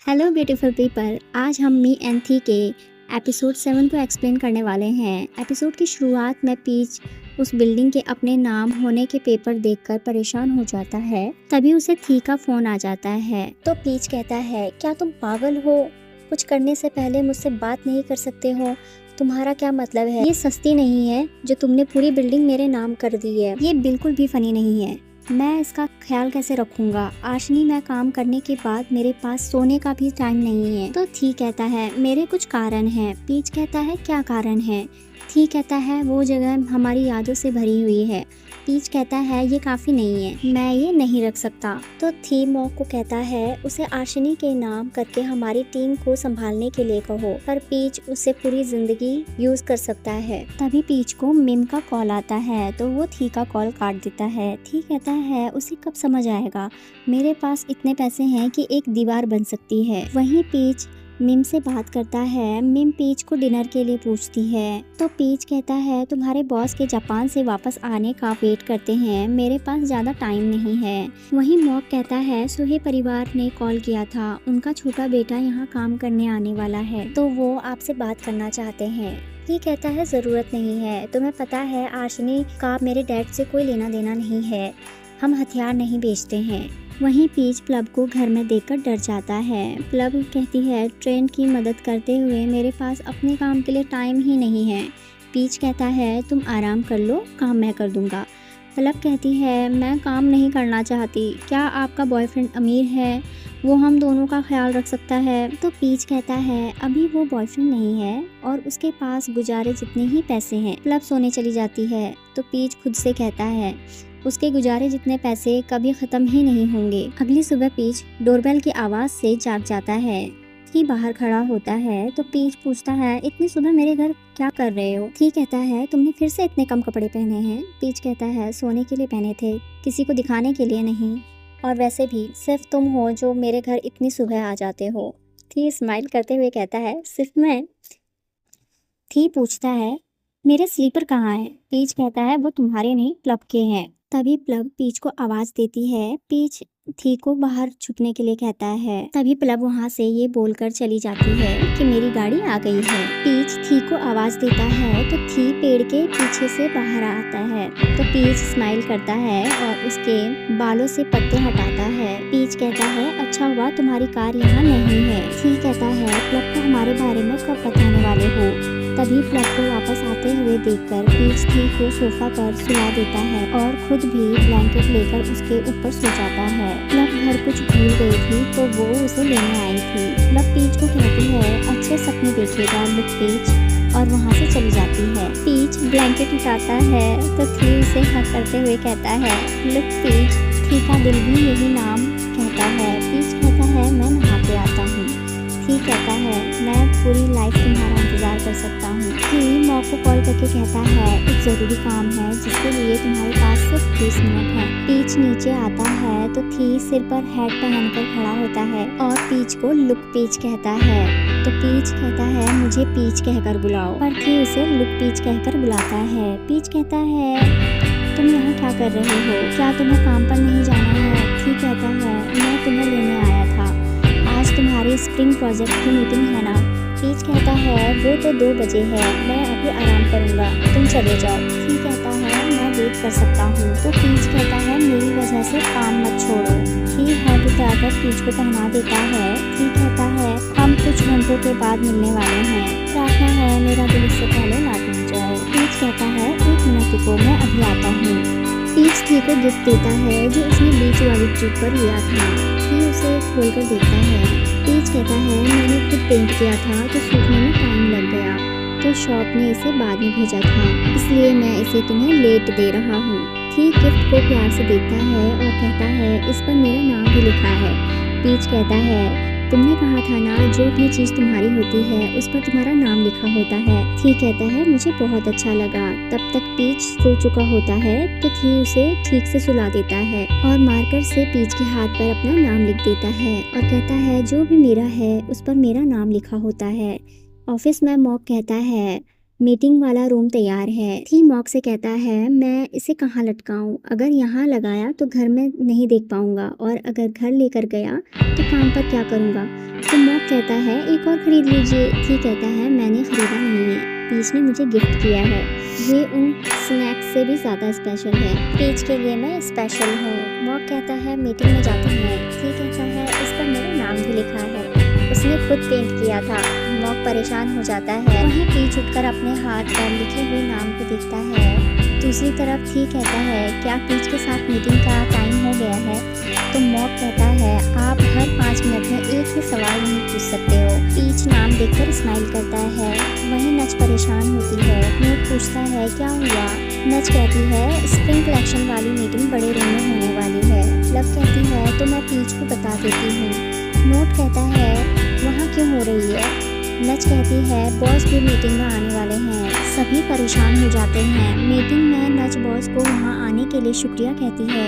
Hello beautiful people, आज हम me and थी के एपिसोड 7 को एक्सप्लेन करने वाले हैं। एपिसोड की शुरुआत में पीच उस बिल्डिंग के अपने नाम होने के पेपर देखकर परेशान हो जाता है। तभी उसे थी का फोन आ जाता है। तो पीच कहता है, क्या तुम पागल हो? कुछ करने से पहले मुझसे बात नहीं कर सकते हो? तुम्हारा क्या मतलब है? ये सस्ती नहीं है जो तुमने पूरी बिल्डिंग मेरे नाम कर दी है। ये बिल्कुल भी फनी नहीं है। मैं इसका ख्याल कैसे रखूंगा? आशनी, मैं काम करने के बाद मेरे पास सोने का भी टाइम नहीं है। तो थी कहता है, मेरे कुछ कारण हैं। पीच कहता है, क्या कारण है? थी कहता है, वो जगह हमारी यादों से भरी हुई है। पीच कहता है, ये काफ़ी नहीं है, मैं ये नहीं रख सकता। तो थी मॉक को कहता है, उसे आशनी के नाम करके हमारी टीम को संभालने के लिए कहो। पर पीच उसे पूरी जिंदगी यूज कर सकता है। तभी पीच को मिम का कॉल आता है, तो वो थी का कॉल काट देता है। थी कहता है, उसे कब समझ आएगा, मेरे पास इतने पैसे हैं कि एक दीवार बन सकती है। वहीं पीच मिम से बात करता है। मिम पीच को डिनर के लिए पूछती है। तो पीच कहता है, तुम्हारे बॉस के जापान से वापस आने का वेट करते हैं, मेरे पास ज़्यादा टाइम नहीं है। वहीं मॉक कहता है, सोहे परिवार ने कॉल किया था, उनका छोटा बेटा यहाँ काम करने आने वाला है, तो वो आपसे बात करना चाहते हैं। ये कहता है, ज़रूरत नहीं है, तुम्हें पता है आशनी का मेरे डैड से कोई लेना देना नहीं है, हम हथियार नहीं बेचते हैं। वहीं पीच प्लब को घर में देखकर डर जाता है। प्लब कहती है, ट्रेन की मदद करते हुए मेरे पास अपने काम के लिए टाइम ही नहीं है। पीच कहता है, तुम आराम कर लो, काम मैं कर दूंगा। प्लब कहती है, मैं काम नहीं करना चाहती, क्या आपका बॉयफ्रेंड अमीर है? वो हम दोनों का ख्याल रख सकता है। तो पीच कहता है, अभी वो बॉयफ्रेंड नहीं है और उसके पास गुजारे जितने ही पैसे हैं। प्लब सोने चली जाती है। तो पीच खुद से कहता है, उसके गुजारे जितने पैसे कभी ख़त्म ही नहीं होंगे। अगली सुबह पीच डोरबेल की आवाज़ से जाग जाता है। थी बाहर खड़ा होता है। तो पीच पूछता है, इतनी सुबह मेरे घर क्या कर रहे हो? थी कहता है, तुमने फिर से इतने कम कपड़े पहने हैं। पीच कहता है, सोने के लिए पहने थे, किसी को दिखाने के लिए नहीं, और वैसे भी सिर्फ तुम हो जो मेरे घर इतनी सुबह आ जाते हो। थी स्माइल करते हुए कहता है, सिर्फ मैं? थी पूछता है, मेरे स्लीपर कहाँ हैं? पीच कहता है, वो तुम्हारे नहीं, प्लब के हैं। तभी प्लब पीच को आवाज देती है। पीच थी को बाहर छुपने के लिए कहता है। तभी प्लब वहाँ से ये बोलकर चली जाती है कि मेरी गाड़ी आ गई है। पीच थी को आवाज देता है तो थी पेड़ के पीछे से बाहर आता है। तो पीच स्माइल करता है और उसके बालों से पत्ते हटाता है। पीच कहता है, अच्छा हुआ तुम्हारी कार यहाँ नहीं है। थी कहता है, प्लब को हमारे बारे में कब बताने वाले हो? तभी प्लब को वापस आते हुए देखकर पीच थी को सोफा पर सुला देता है और खुद भी ब्लैंकेट लेकर उसके ऊपर सो जाता है। प्लब घर कुछ भूल गई थी तो वो उसे लेने आई थी। प्लब पीच को कहती है, अच्छे सपने देखेगा लुक पीच, और वहाँ से चली जाती है। पीच ब्लैंकेट उठाता है तो थी उसे हक करते हुए कहता है, लुक पीच। थी का दिल भी यही नाम कहता है। पीच कहता है, मैं नहा के आता हूँ। थी कहता है, मैं पूरी लाइफ तुम्हारा इंतजार कर सकता हूँ। थी मॉक को कॉल करके कहता है, एक ज़रूरी काम है जिसके लिए तुम्हारे पास सिर्फ 20 मिनट है। पीच नीचे आता है तो थी सिर पर हैट पहनकर खड़ा होता है और पीच को लुक पीच कहता है। तो पीच कहता है, मुझे पीच कहकर बुलाओ, पर थी उसे लुक पीच कहकर बुलाता है। पीच कहता है, तुम यहाँ क्या कर रहे हो? क्या तुम्हें काम पर नहीं जाना है? थी कहता है, मैं तुम्हें लेने आया था, आज तुम्हारी स्प्रिंग प्रोजेक्ट की मीटिंग है ना? पीच कहता है, वो तो 2 बजे है, मैं अभी आराम करूँगा, तुम चले जाओ। थी कहता है, मैं वेट कर सकता हूँ। तो पीच कहता है, मेरी वजह से काम मत छोड़ो। थी हैट उतारकर पीच को पहना देता है। थी कहता है, हम कुछ घंटों के बाद मिलने वाले हैं, प्रार्थना है मेरा दिल इससे पहले ना टूट जाए। पीच कहता है, 1 मिनट रुको, मैं अभी आता हूँ। पीच थी को गिफ्ट देता है जो उसने बीच वाली ट्रिप पर लिया था। थी उसे खोलकर देखता है। पीच कहता है, मैंने खुद पेंट किया था तो सूखने में टाइम लग गया, तो शॉप ने इसे बाद में भेजा था, इसलिए मैं इसे तुम्हें लेट दे रहा हूँ। थी गिफ्ट को प्यार से देखता है और कहता है, इस पर मेरा नाम भी लिखा है। पीच कहता है, तुमने कहा था ना, जो भी चीज़ तुम्हारी होती है उस पर तुम्हारा नाम लिखा होता है। थी कहता है, मुझे बहुत अच्छा लगा। तब तक पीच सो चुका होता है तो थी उसे ठीक से सुला देता है और मार्कर से पीच के हाथ पर अपना नाम लिख देता है और कहता है, जो भी मेरा है उस पर मेरा नाम लिखा होता है। ऑफिस में मॉक कहता है, मीटिंग वाला रूम तैयार है। थी मॉक से कहता है, मैं इसे कहाँ लटकाऊं? अगर यहाँ लगाया तो घर में नहीं देख पाऊंगा, और अगर घर लेकर गया तो काम पर क्या करूंगा? तो मॉक कहता है, एक और खरीद लीजिए। थी कहता है, मैंने खरीदा नहीं है, पीच ने मुझे गिफ्ट किया है। ये उन स्नैक्स से भी ज़्यादा स्पेशल है। पीच के लिए मैं स्पेशल हूँ। मॉक कहता है, मीटिंग में जाते हैं। थी कहता है, इस पर मेरा नाम भी लिखा है, उसने खुद पेंट किया था। मॉक परेशान हो जाता है। वहीं पीच उठकर अपने हाथ पर लिखे हुए नाम को देखता है। दूसरी तरफ थी कहता है, क्या पीच के साथ मीटिंग का टाइम हो गया है? तो मॉक कहता है, आप हर 5 मिनट में एक ही सवाल नहीं पूछ सकते हो। पीच नाम देखकर स्माइल करता है। वहीं नच परेशान होती है। नोट पूछता है, क्या हुआ? नच कहती है, स्प्रिंग कलेक्शन वाली मीटिंग बड़े रूम में होने वाली है। लव कहती है, तो मैं पीच को बता देती हूँ। नोट कहता है, वहाँ क्यों हो रही है? नच कहती है, बॉस भी मीटिंग में आने वाले हैं। सभी परेशान हो जाते हैं। मीटिंग में नच बॉस को वहाँ आने के लिए शुक्रिया कहती है,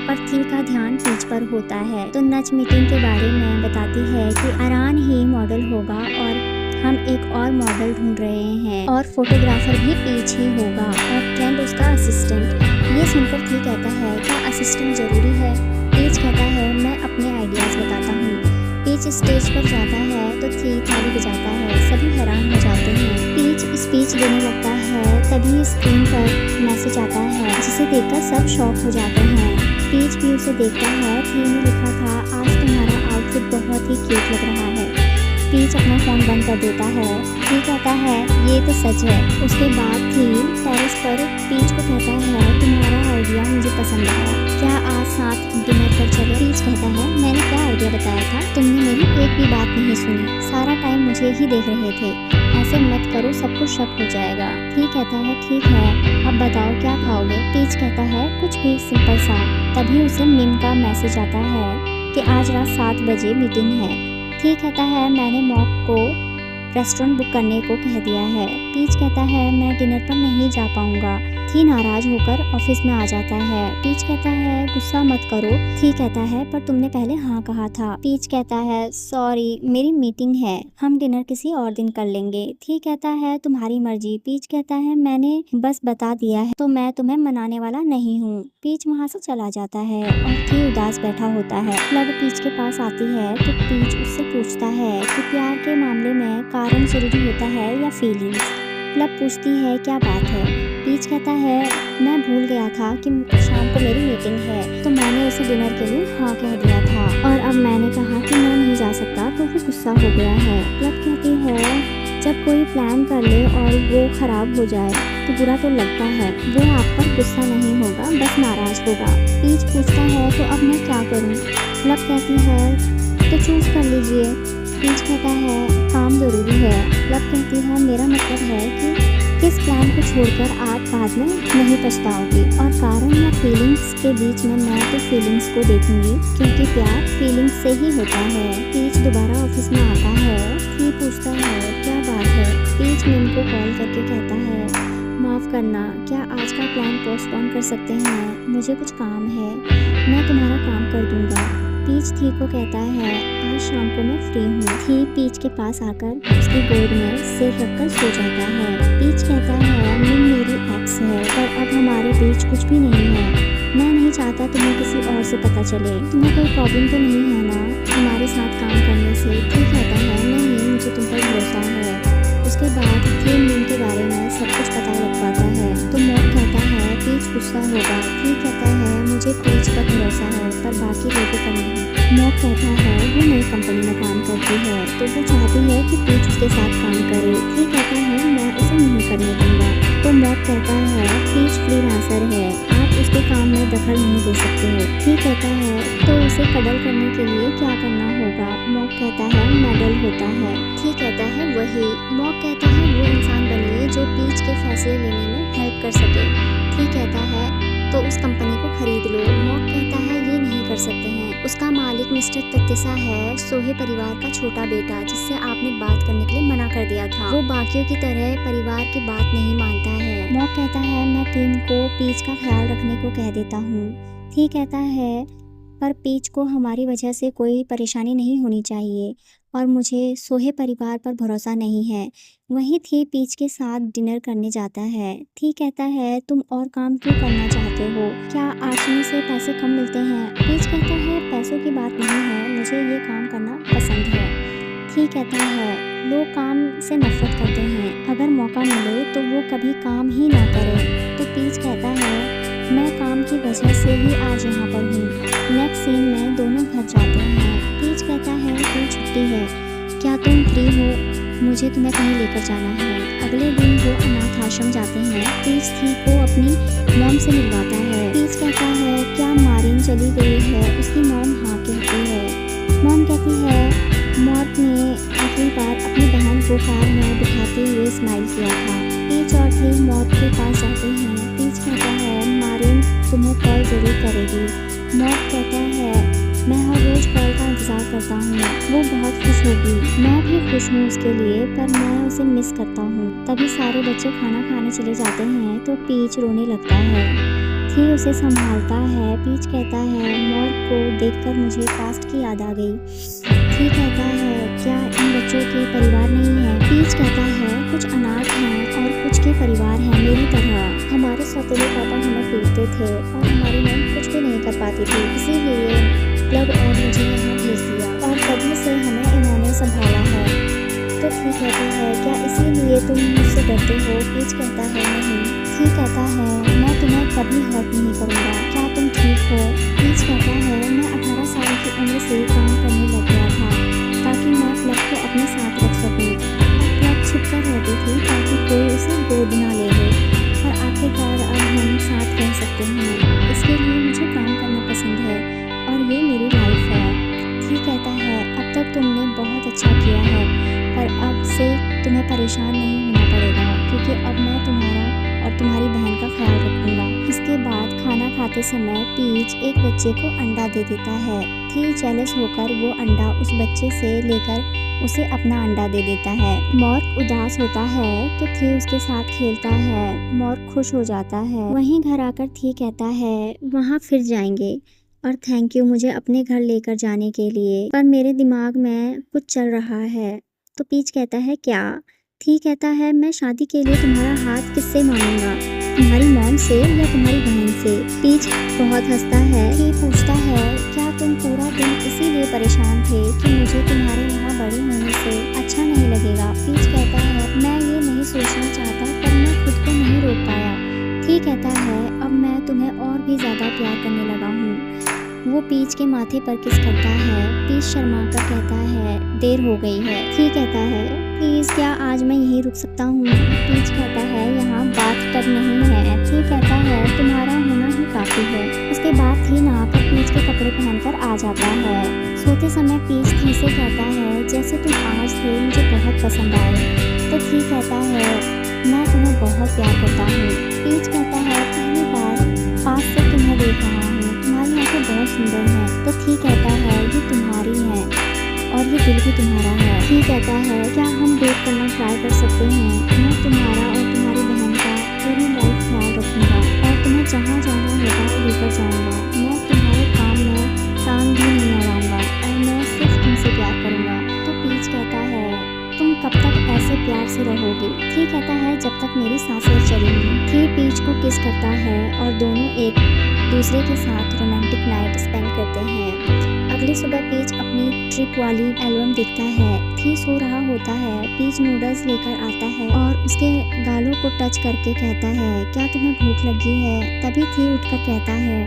पर थी का ध्यान पीच पर होता है। तो नच मीटिंग के बारे में बताती है कि अरान ही मॉडल होगा और हम एक और मॉडल ढूंढ रहे हैं, और फोटोग्राफर भी पीच ही होगा, और ट्रेंड उसका असिस्टेंट। ये सुनकर थी कहता है, क्या असिस्टेंट जरूरी है? पीच कहता है, मैं अपने आइडियाज़ बताता हूँ। पीच स्टेज पर जाता है तो थी थाली बजाता है। सभी हैरान हो जाते हैं। पीच स्पीच देने लगता है, तभी स्क्रीन पर मैसेज आता है, जिसे देखकर सब शॉक हो जाते हैं। पीच भी उसे देखता है। थी ने लिखा था, आज तुम्हारा आउटफिट बहुत ही क्यूट लग रहा है। पीच अपना फ़ोन बंद कर देता है। थी कहता है, ये तो सच है। उसके बाद थी टेरेस पर पीच को कहता है, तुम्हारा आइडिया मुझे पसंद आया, क्या आज साथ डिनर पर चले? पीच कहता है, मैंने क्या आइडिया बताया था? तुमने मेरी एक भी बात नहीं सुनी, सारा टाइम मुझे ही देख रहे थे। ऐसे मत करो, सबको शक हो जाएगा। थी कहता है, ठीक है, अब बताओ क्या खाओगे? पीच कहता है, कुछ भी सिंपल सा। तभी उसे मिम का मैसेज आता है कि आज रात 7 बजे मीटिंग है। थी कहता है, मैंने मॉक को रेस्टोरेंट बुक करने को कह दिया है। पीच कहता है, मैं डिनर पर नहीं जा पाऊंगा। थी नाराज होकर ऑफिस में आ जाता है। पीच कहता है, गुस्सा मत करो। थी कहता है, पर तुमने पहले हाँ कहा था। पीच कहता है, सॉरी, मेरी मीटिंग है, हम डिनर किसी और दिन कर लेंगे। थी कहता है, तुम्हारी मर्जी। पीच कहता है, मैंने बस बता दिया है, तो मैं तुम्हें मनाने वाला नहीं हूँ। पीच वहाँ से चला जाता है और थी उदास बैठा होता है। लव पीच के पास आती है तो पीच उससे पूछता है कि प्यार के मामले में कारण जरूरी होता है या फीलिंग्स? लव पूछती है, क्या बात है? पीच कहता है, मैं भूल गया था कि शाम को मेरी मीटिंग है, तो मैंने उसे डिनर के लिए हाँ कह दिया था, और अब मैंने कहा कि मैं नहीं जा सकता तो वो गुस्सा हो गया है। लव कहती है, जब कोई प्लान कर ले और वो खराब हो जाए तो बुरा तो लगता है। वो आप पर गुस्सा नहीं होगा, बस नाराज होगा। पीच पूछता है, तो अब मैं क्या करूँ? लव कहती है, तो चूज कर लीजिए। पीच कहता है, काम जरूरी है। लव कहती है, मेरा मतलब है कि किस प्लान को छोड़कर आप बाद में नहीं पछताओगी, और कारण या फीलिंग्स के बीच में मैं तो फीलिंग्स को देखूंगी, क्योंकि प्यार फीलिंग्स से ही होता है। पीच दोबारा ऑफिस में आता है। थी पूछता है, क्या बात है? पीच मिम को कॉल करके कहता है, माफ़ करना, क्या आज का प्लान पोस्टपोन कर सकते हैं? मुझे कुछ काम है, मैं तुम्हारा काम कर दूंगा। पीच थी को कहता है, आज शाम को मैं फ्री हूँ। थी पीच के पास आकर उसकी गोद में सिर रखकर सो जाता है। पीच कहता है, मिम मेरी एक्स है, पर अब हमारे बीच कुछ भी नहीं है। मैं नहीं चाहता तुम्हें किसी और से पता चले। तुम्हें कोई प्रॉब्लम तो नहीं है ना हमारे साथ काम करने से? थी कहता है, नहीं, मुझे तुम पर भरोसा है। उसके बाद थी मिम के बारे में सब कुछ पता लग पाता है। तो मॉक कहता है, पीच गुस्सा होगा। थी कहता है, मुझे पीच पर भरोसा है, पर बाकी लोगों पर नहीं। मॉक कहता है, वो नई कंपनी में काम करती है, तो वो चाहती है कि पीच उसके साथ काम करे। थी कहता है, मैं उसे नहीं करने दूंगा। तो मॉक कहता है, पीच फ्रीलांसर है, आप उसके काम में दखल नहीं दे सकते हो। थी कहता है, तो उसे कदर करने के लिए क्या करना होगा? मॉक कहता है, मेडल होता है। थी कहता है, वही। मॉक कहता है, वो इंसान बनिए जो पीच के फैसले लेने में हेल्प कर सके। थी कहता है, तो उस कंपनी को खरीद लो। मॉक कहता है, ये नहीं कर सकते हैं, उसका मालिक मिस्टर तत्तिसा है, सोहे परिवार का छोटा बेटा, जिससे आपने बात करने के लिए मना कर दिया था। वो बाकियों की तरह परिवार की बात नहीं मानता है। मॉक कहता है, मैं टीम को पीच का ख्याल रखने को कह देता हूँ। थी कहता है, पर पीच को हमारी वजह से कोई परेशानी नहीं होनी चाहिए और मुझे सोहे परिवार पर भरोसा नहीं है। वहीं थी पीच के साथ डिनर करने जाता है। थी कहता है, तुम और काम क्यों करना चाहते हो? क्या आर्चनी से पैसे कम मिलते हैं? पीच कहता है, पैसों की बात नहीं है, मुझे ये काम करना पसंद है। थी कहता है, लोग काम से नफरत करते हैं, अगर मौका मिले तो वो कभी काम ही ना करे। तो पीच कहता है, मैं काम की वजह से ही आज यहाँ पर हूँ। नेक्स्ट सीन में दोनों घर जाते हैं। पीच कहता है, कल छुट्टी है, क्या तुम फ्री हो? मुझे तुम्हें कहीं लेकर जाना है। अगले दिन वो अनाथ आश्रम जाते हैं। पीच थी को अपनी मॉम से मिलवाता है। पीच कहता है, क्या मारिन चली गई है? उसकी मॉम हाँ कहती है। मॉम कहती है, मॉर्क ने आखिरी बार अपनी बहन को कार में बिठाते हुए स्माइल किया था। पीच और थी मॉर्क के पास जाते हैं। पीच कहता है, मारिन तुम्हें कॉल जरूर करेगी। मॉर्क कहता है, मैं हर रोज कॉल का इंतज़ार करता हूँ, वो बहुत खुश होगी। मैं भी खुश हूँ उसके लिए, पर मैं उसे मिस करता हूँ। तभी सारे बच्चे खाना खाने चले जाते हैं तो पीच रोने लगता है। थी उसे संभालता है। पीच कहता है, मॉर्क को देखकर मुझे पास्ट की याद आ गई। थी कहता है, क्या इन बच्चों के परिवार नहीं है? पीच कहता है, कुछ अनाथ हैं और कुछ के परिवार हैं मेरी तरह। हमारे सौतेले पापा हमें पीटते थे और हमारी मॉम कुछ भी नहीं कर पाती थी, इसीलिए क्लब और मुझे यहाँ भेज दिया और तभी से हमें इन्होंने संभाला है। तो थी कहता है, क्या इसीलिए तुम मुझसे डरते हो? पीच कहता है, नहीं। थी कहता है, मैं तुम्हें कभी हर्ट नहीं करूँगा, क्या तुम ठीक हो? पीच कहता है, मैं 18 साल की उम्र से काम करने लग गया था ताकि मैं क्लब को अपने साथ रख सकूँ। क्लब छुप कर रहती थी ताकि कोई उसे गोद ना ले और आखिरकार अब हम साथ रह सकते हैं। इसके लिए मुझे काम करना पसंद है और ये मेरी लाइफ है। थी कहता है, अब तक तुमने बहुत अच्छा किया है, पर अब से तुम्हें परेशान नहीं होना पड़ेगा क्योंकि अब मैं तुम्हारा और तुम्हारी बहन का ख्याल रखूँगा। इसके बाद खाना खाते समय पीच एक बच्चे को अंडा दे देता है। थी जेलस होकर वो अंडा उस बच्चे से लेकर उसे अपना अंडा दे देता है। मॉर्क उदास होता है तो थी उसके साथ खेलता है। मॉर्क खुश हो जाता है। वहीं घर आकर थी कहता है, वहाँ फिर जाएंगे और थैंक यू मुझे अपने घर लेकर जाने के लिए, पर मेरे दिमाग में कुछ चल रहा है। तो पीच कहता है, क्या? थी कहता है, मैं शादी के लिए तुम्हारा हाथ किससे मांगूंगा, तुम्हारी मॉम से या तुम्हारी बहन से? पीच बहुत हंसता है। थी पूछता है, क्या तुम पूरा दिन इसीलिए परेशान थे कि मुझे तुम्हारे यहाँ बड़ी होने से अच्छा नहीं लगेगा? पीच कहता है, मैं ये नहीं सोचना चाहता, पर मैं खुद को नहीं रोक पाया। थी कहता है, अब मैं तुम्हें और भी ज़्यादा प्यार करने लगा हूँ। वो पीच के माथे पर किस करता है। पीच शर्मा कर कहता है, देर हो गई है। थी कहता है, प्लीज़ क्या आज मैं यहीं रुक सकता हूँ? पीच कहता है, यहाँ बात टब नहीं है। थी कहता है, तुम्हारा होना ही काफ़ी है। उसके बाद थी नहाकर पीच के कपड़े पहनकर आ जाता है। सोते समय पीच थी से कहता है, जैसे तुम आज थे मुझे बहुत पसंद आए। तो थी कहता है, मैं तुम्हें बहुत प्यार करता हूँ। पीच कहता है, पहली बार पास से तुम्हें देख रहा हूँ, तुम्हारी आंखें बहुत सुंदर हैं। तो थी कहता है, ये तुम्हारी है और ये दिल भी तुम्हारा है। थी कहता है, क्या हम डेट करना ट्राई कर सकते हैं? मैं तुम्हारा और तुम्हारी बहन का पूरी लाइफ ख्याल रखूँगा और तुम्हें जहाँ जाना होगा लेकर जाऊँगा। मैं तुम्हारे काम में टांग भी नहीं अड़ाऊँगा और मैं सिर्फ तुमसे प्यार करूँगा। तो पीच कहता है, तुम कब तक ऐसे प्यार से रहोगे? थी कहता है, जब तक मेरी सांसें चलेंगी। थी पीच को किस करता है और दोनों एक दूसरे के साथ रोमांटिक नाइट स्पेंड करते हैं। अगली सुबह पीच अपनी ट्रिप वाली एल्बम देखता है। थी सो रहा होता है। पीच नूडल्स लेकर आता है और उसके गालों को टच करके कहता है, क्या तुम्हें भूख लगी है? तभी थी उठकर कहता है,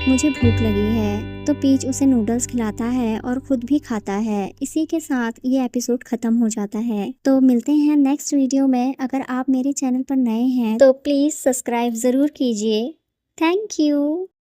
मुझे भूख लगी है। तो पीच उसे नूडल्स खिलाता है और खुद भी खाता है। इसी के साथ ये एपिसोड खत्म हो जाता है। तो मिलते हैं नेक्स्ट वीडियो में। अगर आप मेरे चैनल पर नए हैं तो प्लीज़ सब्सक्राइब ज़रूर कीजिए। Thank you.